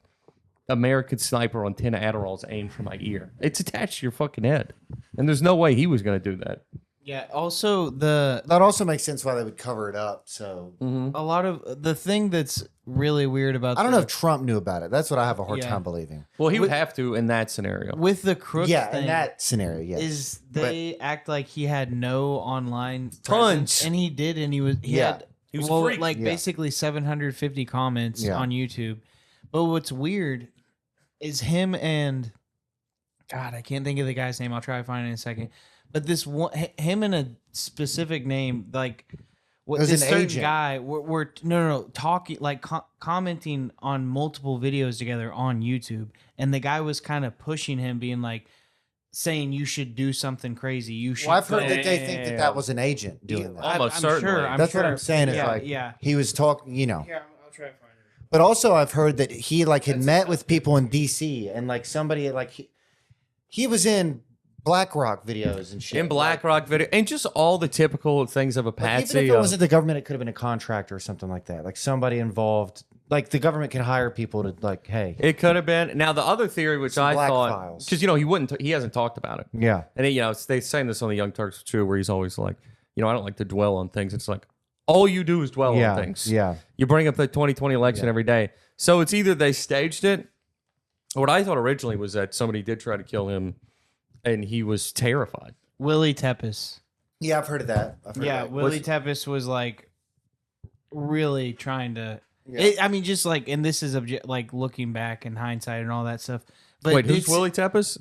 American Sniper on 10 Adderalls aim for my ear. It's attached to your fucking head. And there's no way he was going to do that. Yeah. Also, That also makes sense why they would cover it up. So a lot of the thing that's really weird about I don't know if Trump knew about it. That's what I have a hard Yeah. time believing. Well, he would have to in that scenario. with the Crooks Yeah, thing in that scenario, yes. is they act like he had no online Tons. presence, and he did, and he Yeah. had He was a freak. like Yeah. basically 750 comments Yeah. on YouTube. But what's weird is him and God, I can't think of the guy's name. I'll try to find it in a second. But this one, him and a specific name, like what It was this an certain agent. guy, were no talking, like commenting on multiple videos together on YouTube, and the guy was kind of pushing him, being like, saying you should do something crazy. You should. Well, I've heard go- that they think that that was an agent doing that. Almost I'm certainly. Sure, I'm That's sure. what I'm saying. Is Yeah, like yeah. he was talking, Here, I'll try to find it. But also, I've heard that he like had met with people in DC and like somebody like he was in BlackRock videos and shit. In BlackRock video, and just all the typical things of a Like, patsy. even if it wasn't the government, it could have been a contractor or something like that. Like somebody involved. Like the government can hire people to like, hey, It could have been. Now the other theory, which Some I black thought, files. because he hasn't talked about it, yeah, and they saying this on the Young Turks too, where he's always like, I don't like to dwell on things. It's like, all you do is dwell Yeah, on things. yeah. You bring up the 2020 election every day. So it's either they staged it. What I thought originally was that somebody did try to kill him, and he was terrified. Willie Tepes. Yeah, I've heard of that. Willie Tepes was like really trying to. I mean, just like, and this is like looking back in hindsight and all that stuff. But Wait, who's Willie Tepes?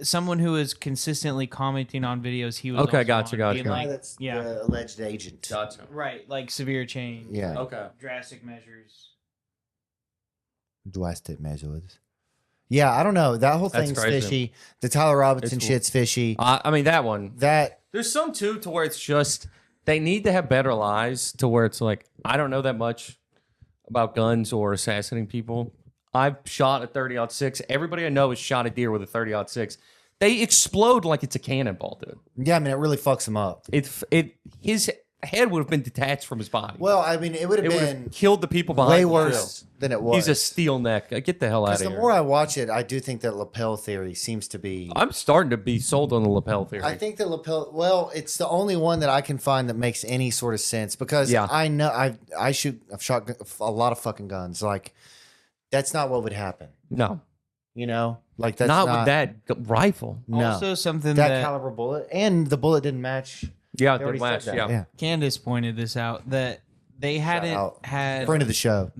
Someone who is consistently commenting on videos. He was Okay, also gotcha, on, gotcha. being like, That's the alleged agent. Gotcha. right, like severe change. Yeah. Okay. Drastic measures. Drastic measures. Yeah, I don't know. That whole That's thing's crazy. fishy. The Tyler Robinson It's- shit's fishy. I mean, that one. That There's some too to where it's just they need to have better lies to where it's like I don't know that much about guns or assassinating people. I've shot a 30-06. Everybody I know has shot a deer with a 30-06. They explode like it's a cannonball, dude. yeah, I mean, it really fucks him up. His head would have been detached from his body. Well, I mean, it would have It would been have killed the people behind way him, worse than it was. He's a steel neck. Get the hell out Because of the here. more I watch it, I do think that lapel theory seems to be. I'm starting to be sold on the lapel theory. I think that lapel. Well, it's the only one that I can find that makes any sort of sense because Yeah. I know I've shot a lot of fucking guns. Like that's not what would happen. no, You know, like that's not with that rifle. No, Also, something that that caliber bullet and the bullet didn't match. Yeah, They the already last. said Yeah. that. Yeah. Candace pointed this out that they hadn't out. had Friend of the show.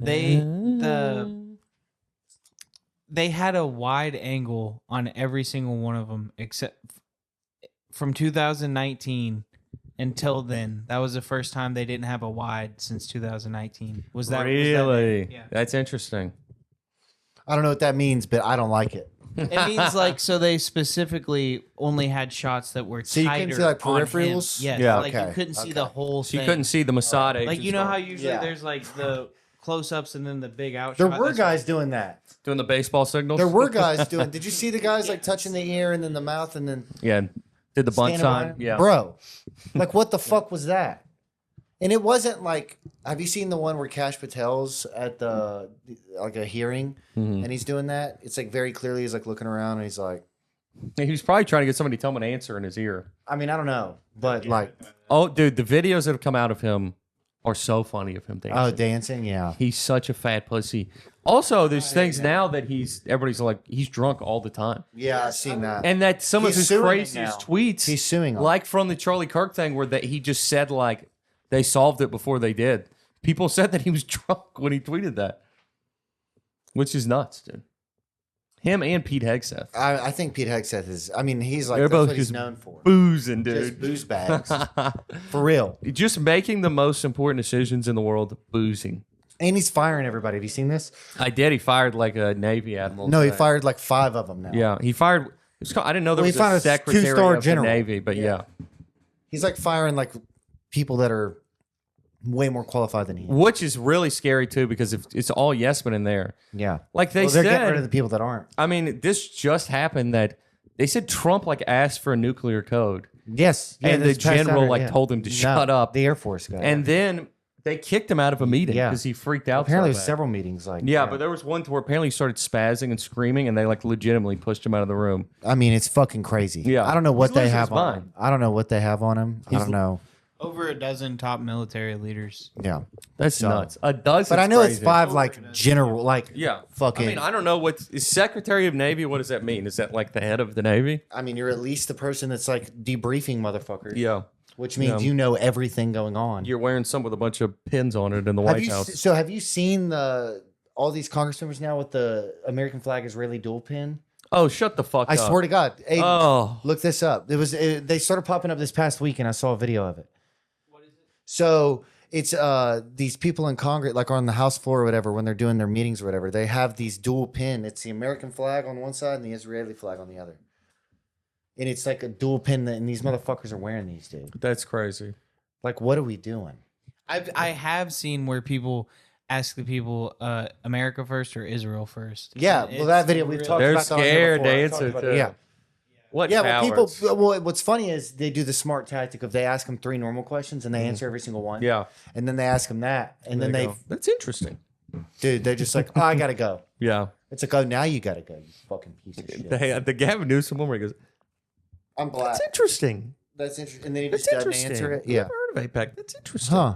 they had a wide angle on every single one of them except from 2019 until then. That was the first time they didn't have a wide since 2019. Was that Really? Yeah. That's interesting. I don't know what that means, but I don't like it. It means like so they specifically only had shots that were So you couldn't tighter see, like, on him. peripherals? Yes, Yeah. like you Okay, couldn't see okay. the whole So you thing. couldn't see the Mossad agents. like you know how usually Yeah. there's like the close-ups and then the big outshot. There were That's guys doing that. doing the baseball signals. There were guys doing. Did you see the guys like touching the ear and then the mouth and then Yeah, did the bunt standing sign. behind- Yeah, bro? Like what the fuck was that? And it wasn't like. Have you seen the one where Kash Patel's at the like a hearing Mm-hmm. and he's doing that? It's like very clearly he's like looking around and he's like, he was probably trying to get somebody to tell him an answer in his ear. I mean, I don't know, but like, Oh, dude, the videos that have come out of him are so funny of him dancing. oh, dancing, yeah. He's such a fat pussy. Also, there's things now that everybody's like, he's drunk all the time. Yeah, I've seen that. And that some of He's his suing him craziest now. tweets, He's suing him. like from the Charlie Kirk thing, where that he just said like they solved it before they did. People said that he was drunk when he tweeted that, which is nuts, dude. Him and Pete Hegseth, I think Pete Hegseth is. I mean, he's like They're that's both what he's just known for. boozing, Just dude. booze bags, for real. Just making the most important decisions in the world, boozing. And he's firing everybody. Have you seen this? I did. He fired like a Navy admiral. No, he today. fired like 5 of them now. Yeah, he fired. I didn't know there Well, he was fired a a secretary two-star of general. the Navy, but yeah. He's like firing like people that are way more qualified than he is. Which is really scary too, because if it's all yes men in there. Yeah. Like they Well, they're getting rid of said, the people that aren't. I mean, this just happened that they said Trump like asked for a nuclear code, Yes. and the this past general Saturday, like yeah. told him to No, shut up, The Air Force guy. and then they kicked him out of a meeting Yeah. because he freaked out. apparently so there's bad. several meetings like Yeah, but there was one to where apparently he started spazzing and screaming, and they like legitimately pushed him out of the room. I mean, it's fucking crazy. Yeah. I don't know what He's they losing have his on mind. him. I don't know what they have on him. I don't know. over a dozen top military leaders. Yeah. That's So- nuts. A dozen. But I know it's crazy. 5 like general like Yeah, fucking I mean, I don't know what is Secretary of Navy. What does that mean? Is that like the head of the Navy? I mean, you're at least the person that's like debriefing motherfuckers. Yeah, Which means Yeah. you know everything going on. you're wearing some with a bunch of pins on it in the Have White you House. so have you seen all these Congress members now with the American flag Israeli dual pin? Oh, shut the fuck I up! swear to God. Hey, Oh, look this up. They started popping up this past week and I saw a video of it. What is it? So it's these people in Congress, like on the House floor or whatever, when they're doing their meetings or whatever, they have these dual pin. It's the American flag on one side and the Israeli flag on the other. And it's like a dual pin and these motherfuckers are wearing these, dude. that's crazy. Like, what are we doing? I have seen where people ask the people, America first or Israel first. Yeah, well, that It's video we've real- talked They're about that on here scared before. to I've talked answer about too. it. Yeah. What? Yeah, well, people. cowards. Well, what's funny is they do the smart tactic of they ask them 3 normal questions and they answer every single one. Yeah, And then they ask them that, and then There they, you go. That's interesting. dude, they're just like, oh, I gotta go. Yeah, It's like, oh, now you gotta go, you fucking piece of shit. the Gavin Newsom one where he goes, I'm black. "That's interesting. That's interesting. And then he That's just doesn't interesting. answer it. I've Yeah. never heard of APEC. That's interesting. Huh.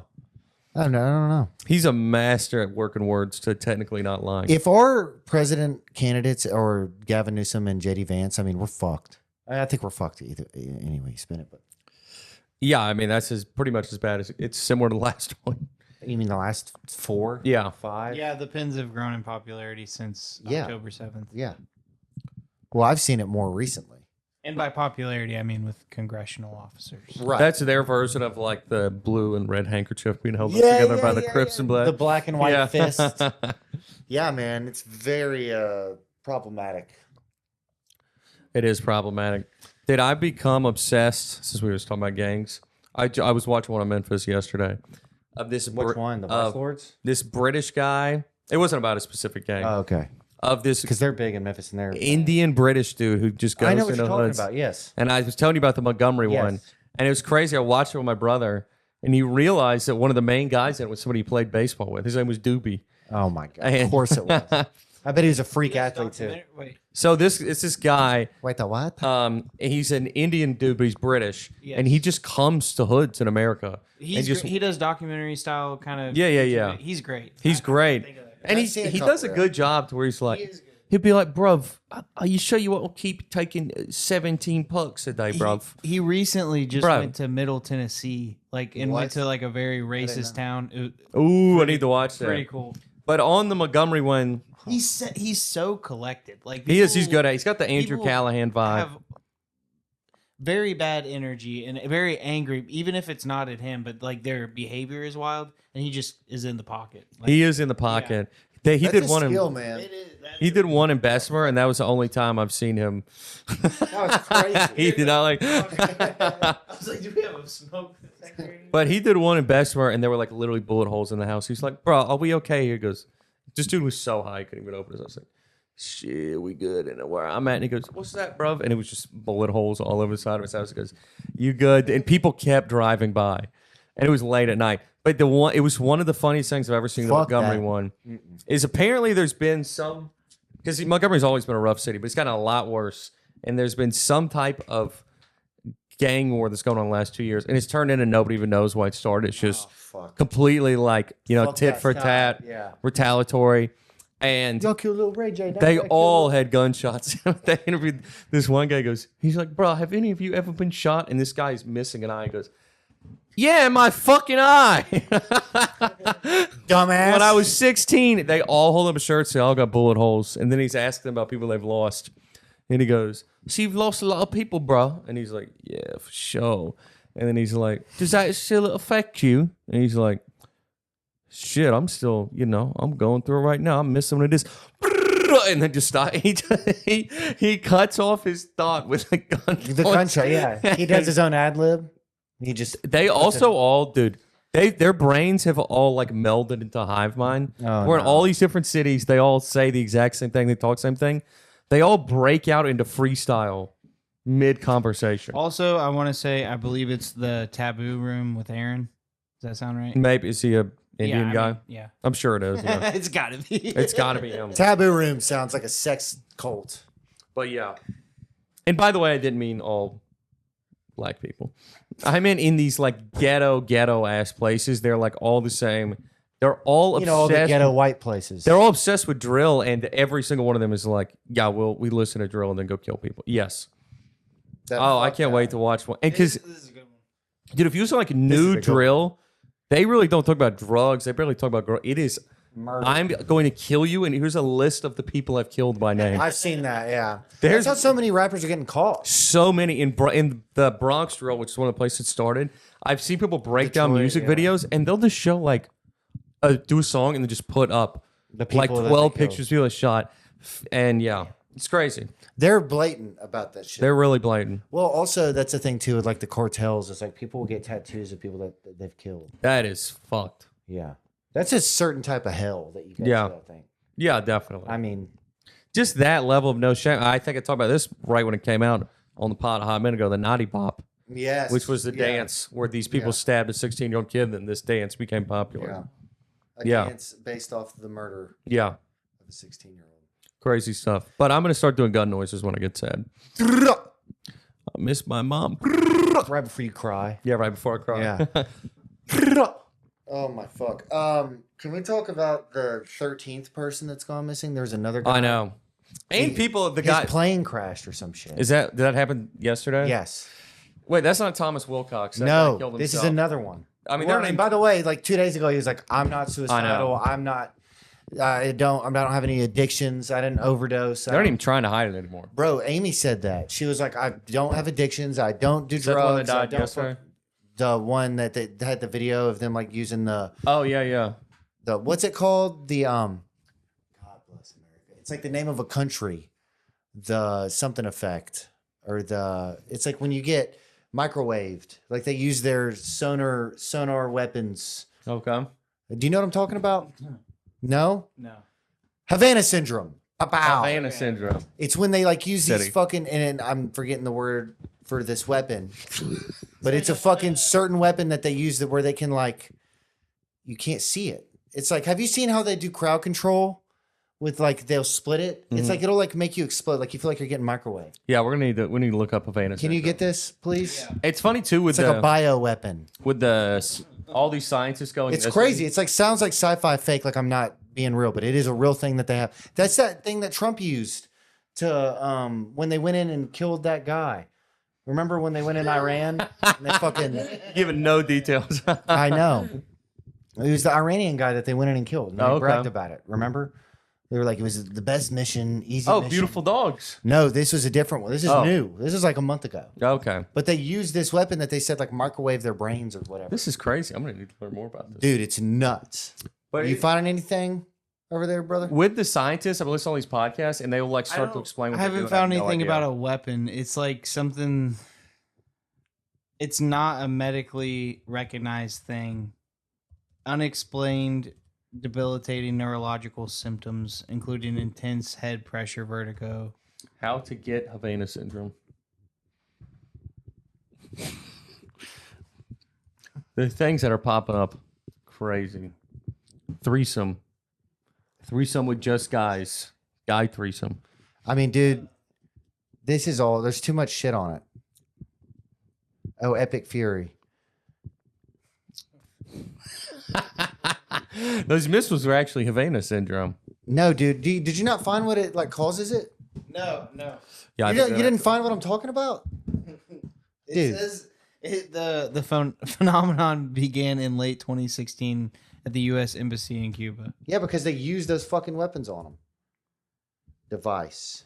I don't know. He's a master at working words to technically not lying. If our president candidates are Gavin Newsom and JD Vance, I mean, we're fucked. I think we're fucked either. Anyway, you spin it. But yeah, I mean, that's pretty much as bad as it's similar to the last one. you mean the last 4? Yeah. 5? Yeah, the Pens have grown in popularity since October 7th. Yeah. Well, I've seen it more recently. And by popularity, I mean with congressional officers. Right. That's their version of like the blue and red handkerchief being held up together by the Crips and Blood. The black and white Yeah. fist. Yeah, man. It's very problematic. It is problematic. Did I become obsessed, since we were talking about gangs? I was watching one in Memphis yesterday. Of this Which one? The Vice Lords? This British guy. It wasn't about a specific gang. Oh, okay. Of this Because they're big in Memphis and they're Indian British dude who just goes I know what into you're talking hoods. about. Yes. And I was telling you about the Montgomery Yes. one. And it was crazy. I watched it with my brother, and he realized that one of the main guys in it was somebody he played baseball with. His name was Doobie. Oh my god. And- Of course it was. I bet he was a freak athlete too. Wait, So it's this guy. Wait, the what? He's an Indian dude, but he's British, Yes. and he just comes to hoods in America. And just, he does documentary style kind of. Yeah. He's great. he's great, and I've seen a he couple, does a yeah. good job to where he's like, he'll be like, bruv, are you sure you won't keep taking 17 pucks a day, bruv? He recently just Bro. went to Middle Tennessee, and went to like a very racist town. Ooh, I need to watch that. Pretty cool. But on the Montgomery one, He's so collected. Like he is. He's people good at. He's got the Andrew people Callahan vibe. have very bad energy and very angry, even if it's not at him, but like their behavior is wild, and he just is in the pocket. Like, He is in the pocket. He That's did a one skill, in man. he did one in Bessemer, and that was the only time I've seen him. That was crazy. He did not like. I was like, do we have a smoke detector? But he did one in Bessemer, and there were like literally bullet holes in the house. He's like, "Bro, are we okay?" He goes, "This dude was so high, he couldn't even open his." I was like, "Shit, we good?" And where I'm at, and he goes, "What's that, bro?" And it was just bullet holes all over the side of his house. He goes, "You good?" And people kept driving by, and it was late at night. But it was one of the funniest things I've ever seen. The Fuck Montgomery that. one is apparently there's been some, because Montgomery's always been a rough city, but it's gotten a lot worse. And there's been some type of gang war that's going on the last 2 years, and it's turned into nobody even knows why it started. It's just Fuck. completely like, Fuck tit that for guy. tat, Yeah. retaliatory. And Y'all kill little Ray J. they all had gunshots. They interviewed this one guy. Goes, he's like, "Bro, have any of you ever been shot?" And this guy's missing an eye. He goes, "Yeah, my fucking eye." Dumbass. When I was 16, they all hold up shirts. They all got bullet holes. And then he's asking them about people they've lost. And he goes, "So you've lost a lot of people, bro?" And he's like, "Yeah, for sure." And then he's like, "Does that still affect you?" And he's like, "Shit, I'm still, I'm going through it right now. I'm missing one of this." And then just stop. He cuts off his thought with a gun. the gunshot. Yeah, he does his own ad lib. He just They also all, dude. Their brains have all like melded into hive mind. Oh, where in no. all these different cities, they all say the exact same thing. They talk the same thing. They all break out into freestyle mid conversation. Also, I want to say I believe it's the Taboo Room with Aaron. Does that sound right? Maybe is he a Indian I guy? mean, yeah. I'm sure it is. Yeah. It's got to be. It's got to be him. Taboo Room sounds like a sex cult. But yeah. And by the way, I didn't mean all black people. I meant in these like ghetto ass places. They're like all the same. They're all obsessed. All the ghetto white places. They're all obsessed with drill, and every single one of them is like, "Yeah, we listen to drill and then go kill people." Yes. I can't wait to watch one. And because, This is a good one. dude, if you listen to like is new a good drill, they really don't talk about drugs. They barely talk about. It is. murder. I'm going to kill you, and here's a list of the people I've killed by name. I've seen that. Yeah, There's- that's how so many rappers are getting caught. So many in the Bronx drill, which is one of the places it started. I've seen people break down Detroit, music yeah. videos, and they'll just show like, do a song and then just put up The like people that 12 they killed. pictures people that shot, and yeah, it's crazy. They're blatant about that shit. They're really blatant. Well, also that's the thing too with like the cartels. It's like people will get tattoos of people that they've killed. That is fucked. Yeah, that's a certain type of hell that you get Yeah. to, I think. Yeah, definitely. I mean, Just that level of no shame. I think I talked about this right when it came out on the pod a hot minute ago. The Naughty Bop, yes, which was the yeah, dance where these people Yeah. stabbed a 16-year-old kid, and then this dance became popular. Yeah, a Yeah. dance based off the murder Yeah, of a 16-year-old. crazy stuff. But I'm gonna start doing gun noises when I get sad. I miss my mom. Right before you cry. Yeah, right before I cry. Yeah. Oh my fuck. Can we talk about the 13th person that's gone missing? There's another guy. I know. And the His guy plane crashed or some shit. did that happen yesterday? Yes. Wait, that's not Thomas Wilcox. That guy No, killed this is himself. another one. I mean, Well, they're and named- by the way, like 2 days ago, he was like, "I'm not suicidal. I'm not. I don't have any addictions. I didn't overdose. They're not even trying to hide it anymore. Bro, Amy said that. She was like, I don't have addictions. I don't do Is that the one that drugs. I died don't yesterday? The one that they had the video of them like using the Oh yeah. what's it called? The God bless America. It's like the name of a country. The something effect or it's like when you get microwaved, like they use their sonar weapons. Okay. Do you know what I'm talking about? No? No. Havana syndrome. Pow. Havana syndrome. It's when they like use City. these fucking, and I'm forgetting the word for this weapon, but it's a fucking certain weapon that they use that where they can like, you can't see it. It's like, have you seen how they do crowd control with like, they'll split it? It's like, it'll like make you explode. Like you feel like you're getting microwave. Yeah, we need to look up Havana Can syndrome. you get this, please? It's funny too with It's like the a bio weapon. all these scientists going. It's missing. crazy. It's like, sounds like sci-fi fake, like I'm not being real, but it is a real thing that they have. That's that thing that Trump used to, when they went in and killed that guy. Remember when they went in Iran? And they fucking, Giving no details. I know. It was the Iranian guy that they went in and killed. And they Oh, okay. bragged about it. Remember? They were like, it was the best mission, easy Oh, mission. beautiful dogs. No, this was a different one. This is Oh. new. This is like a month ago. Okay. But they used this weapon that they said like microwave their brains or whatever. This is crazy. I'm gonna need to learn more about this. Dude, it's nuts. But Are you it- finding anything over there, brother? with the scientists, I've been listening to all these podcasts, and they will like start to explain. What I they do, haven't and found have no anything idea. about a weapon. It's like something. It's not a medically recognized thing. Unexplained, debilitating neurological symptoms, including intense head pressure, vertigo. How to get Havana syndrome. The things that are popping up, crazy. Threesome with just guys. Guy threesome. I mean, dude, this is all, there's too much shit on it. Oh, Epic Fury. Those missiles were actually Havana syndrome. No, dude, did you not find what it like causes it? No. Yeah, I You, think you that- didn't find what I'm talking about? It Dude. says the phenomenon began in late 2016 at the U.S. Embassy in Cuba. Yeah, because they use those fucking weapons on them. Device.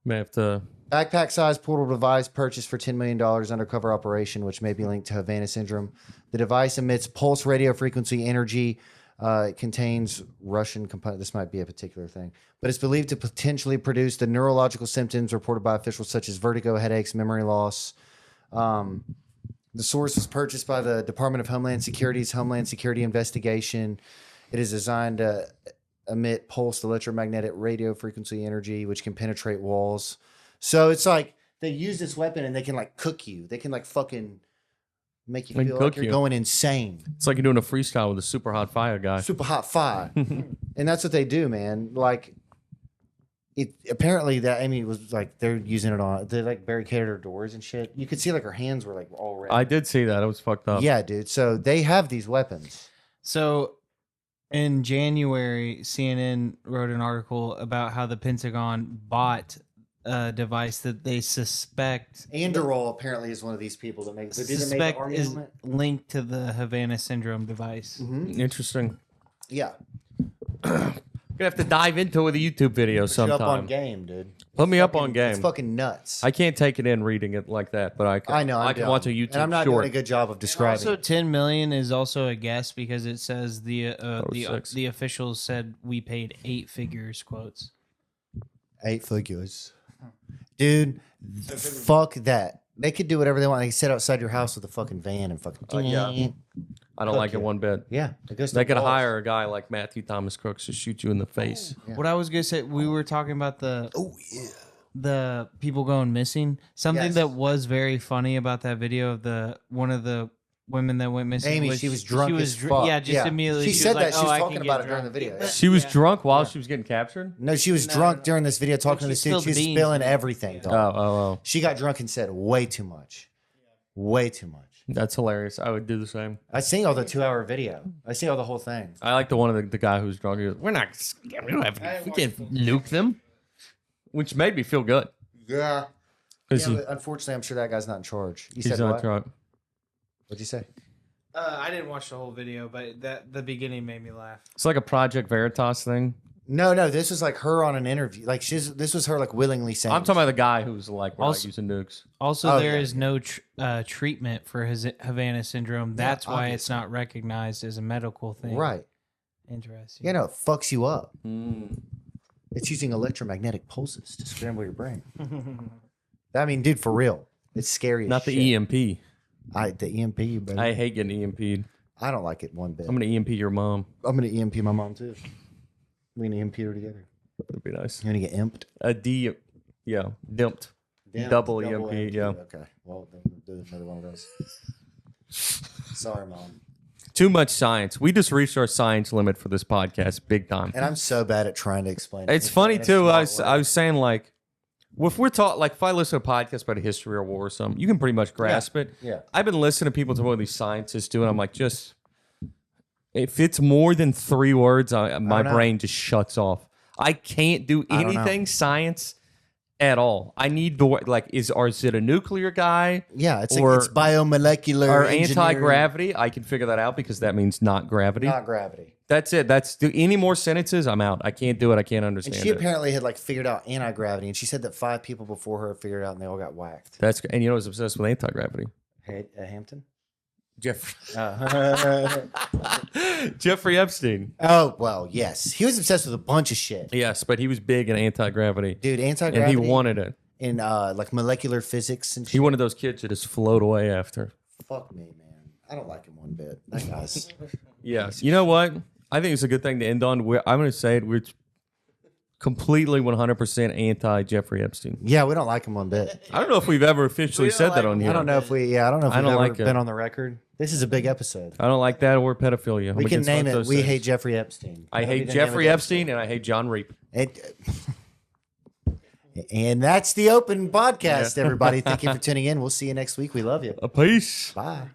May have to. Backpack sized portable device purchased for $10 million undercover operation, which may be linked to Havana syndrome. The device emits pulse radio frequency energy. It contains Russian component. This might be a particular thing, but it's believed to potentially produce the neurological symptoms reported by officials such as vertigo, headaches, memory loss. The source was purchased by the Department of Homeland Security's Homeland Security Investigation. It is designed to emit pulsed electromagnetic radio frequency energy, which can penetrate walls. So it's like they use this weapon and they can like cook you. They can like fucking make you They feel cook like you're you. going insane. It's like you're doing a freestyle with a super hot fire guy. Super hot fire. And that's what they do, man. Like it apparently that Amy was like they're using it on they like barricaded her doors and shit. You could see like her hands were like all red. I did see that. It was fucked up. Yeah, dude. So they have these weapons. So in January, CNN wrote an article about how the Pentagon bought a device that they suspect Andorol apparently is one of these people that makes. Did they make the suspect army is helmet? linked to the Havana syndrome device. Mhm. Interesting. Yeah, Gonna have to dive into it with a YouTube video put you up on sometime. game, dude. Put me up Fucking- on game. It's fucking nuts. I can't take it in reading it like that, but I can. I know. I can watch a YouTube and I'm not short. doing a good job of describing. Also, it. 10 million is also a guess because it says the 6. the officials said we paid 8 figures quotes. 8 figures, dude. Fuck that. They could do whatever they want. They can sit outside your house with a fucking van and fucking. yeah. I don't Fuck like it yeah. one bit. Yeah, it goes to They the could balls. hire a guy like Matthew Thomas Crooks to shoot you in the face. Yeah. What I was gonna say, we were talking about the Oh yeah. the people going missing. Something Yes. that was very funny about that video of the one of the women that went missing. Amy, she was drunk as fuck. Yeah, just immediately. She was said like, that. She "Oh, was I talking can about get it during the drunk." video. Yeah. She was Yeah. drunk while she was getting captured. No, she was No, drunk no. during this video talking to the she suit. spilled She was the beans. spilling everything. Oh, Dog. oh, oh. She got drunk and said way too much. Way too much. That's hilarious. I would do the same. I seen all the 2-hour video. I see all the whole thing. I like the one of the guy who's drunk. He goes, we can't nuke them, which made me feel good. Yeah. Because But unfortunately, I'm sure that guy's not in charge. You he's said not what? drunk. What'd you say? I didn't watch the whole video, but the beginning made me laugh. It's like a Project Veritas thing. No, this was like her on an interview. Like this was her like willingly saying. I'm talking about the guy who's like, we're not Also- using nukes. Also, there yeah. is no treatment for Havana syndrome. That's why it's not recognized as a medical thing. Right. Interesting. You know, it fucks you up. Mm. It's using electromagnetic pulses to scramble your brain. I mean, dude, for real, it's scary. As Not shit. the EMP. The EMP, but I hate getting EMP'd. I don't like it one bit. I'm going to EMP your mom. I'm gonna EMP my mom too. We're gonna EMP her together. That'd be nice. You're gonna get imped. A D, yeah, dimped. Damn, Double EMP, yeah. Okay. Well, then we'll do another one of those. Sorry, mom. Too much science. We just reached our science limit for this podcast, big time. And I'm so bad at trying to explain. It's anything funny in a too. I smart way. was saying like, if we're taught like if I listen to a podcast about a history or war or something, you can pretty much grasp it. Yeah. I've been listening to people talk about these scientists do, and I'm like, just if it's more than 3 words, my know. brain just shuts off. I can't do don't know. anything science at all. I need the like is it a nuclear guy? Yeah, it's or- it's biomolecular Or engineering, anti-gravity? I can figure that out because that means not gravity. not gravity. That's it. Any more sentences, I'm out. I can't do it. I can't understand And she it. apparently had like figured out anti-gravity, and she said that 5 people before her figured it out, and they all got whacked. And you know who's obsessed with anti-gravity? Hampton. Jeffrey Epstein. Oh well, yes, he was obsessed with a bunch of shit, Yes, but he was big in anti-gravity. dude. And Anti-gravity. he wanted it. in like molecular physics and shit. He wanted those kids to just float away after. Fuck me, man. I don't like him one bit. That guy's. Yes. You know what? I think it's a good thing to end on. I'm going to say it. We're completely 100% anti-Jeffrey Epstein. Yeah, we don't like him one bit. I don't know if we've ever officially said that on here. I don't know if we. Yeah, I don't know if I we've don't ever like it. been on the record. This is a big episode. I don't like that or pedophilia. I'm We can against name both it. those We things. hate Jeffrey Epstein. I That'll be hate the name of Jeffrey the Epstein and I hate John Reap. episode. And that's the open podcast, everybody. Thank you for tuning in. We'll see you next week. We love you. A peace. Bye.